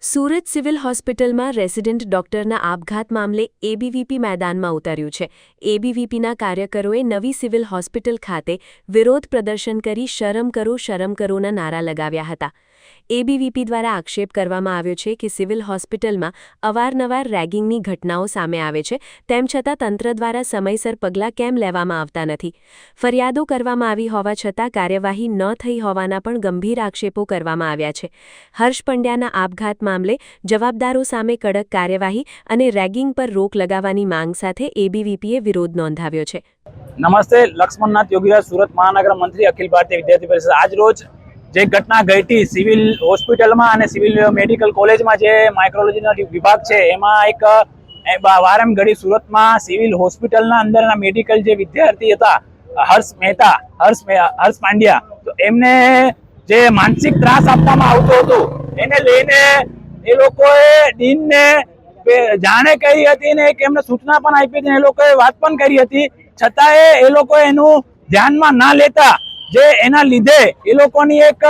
Surat civil હોસ્પિટલમાં resident ડોક્ટરના આપઘાત મામલે એબીવીપી મેદાનમાં ઉતર્યું છે। એબીવીપીના કાર્યકરોએ નવી સિવિલ હોસ્પિટલ ખાતે વિરોધ પ્રદર્શન કરી શરમ કરોના નારા લગાવ્યા હતા। એબીવીપી દ્વારા આક્ષેપ કરવામાં આવ્યો છે કે સિવિલ હોસ્પિટલમાં અવારનવાર રેગિંગની ઘટનાઓ સામે આવે છે, તેમ છતાં તંત્ર દ્વારા સમયસર પગલાં કેમ લેવામાં આવતા નથી। ફરિયાદો કરવામાં આવી હોવા છતાં કાર્યવાહી ન થઈ હોવાના પણ ગંભીર આક્ષેપો કરવામાં આવ્યા છે। હર્ષ પંડ્યાના આપઘાત મામલે જવાબદારો સામે કડક કાર્યવાહી અને રેગિંગ પર રોક लगावવાની માંગ સાથે એબીવીપીએ વિરોધ નોંધાવ્યો છે। નમસ્તે, લક્ષ્મણનાથ યોગીરાજ, સુરત મહાનગર મંત્રી, અખિલ ભારતીય વિદ્યાર્થી પરિષદ। આજ રોજ જે ઘટના ઘટી સિવિલ હોસ્પિટલમાં અને સિવિલ મેડિકલ કોલેજમાં જે માઇક્રોલોજીનો વિભાગ છે એમાં એક વારમ ઘડી સુરતમાં સિવિલ હોસ્પિટલના અંદરના મેડિકલ જે વિદ્યાર્થી હતા હર્ષ પાંડ્યા, તો એમને જે માનસિક ત્રાસ આપવામાં આવતો હતો એને લઈને એ લોકોએ ડીનને જાણે કરી હતી ને એમને સૂચના પણ આપી હતી, એ લોકોએ વાત પણ કરી હતી, છતાંય એ લોકોએ એનું ધ્યાનમાં ના લેતા જે એના લીધે એ લોકોની એક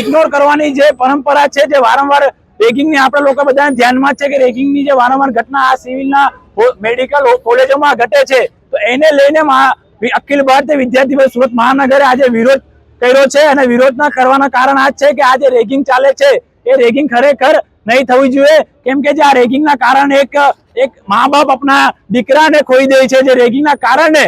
ઇગ્નોર કરવાની જે પરંપરા છે, જે વારંવાર રેગિંગની આપણે લોકો બધાને ધ્યાનમાં છે કે રેગિંગની જે વારંવાર ઘટના આ સિવિલના મેડિકલ કોલેજોમાં ઘટે છે, તો એને લઈને અખિલ ભારતીય વિદ્યાર્થી પરિષદ સુરત મહાનગરે આજે વિરોધ કર્યો છે। અને વિરોધના કરવાના કારણ આ છે કે આ જે રેગિંગ ચાલે છે એ રેગિંગ ખરેખર નહીં થવી જોઈએ, કેમ કે જે આ રેગિંગના કારણે એક મા બાપ આપણા દીકરાને ખોઈ દે છે। જે રેગિંગના કારણે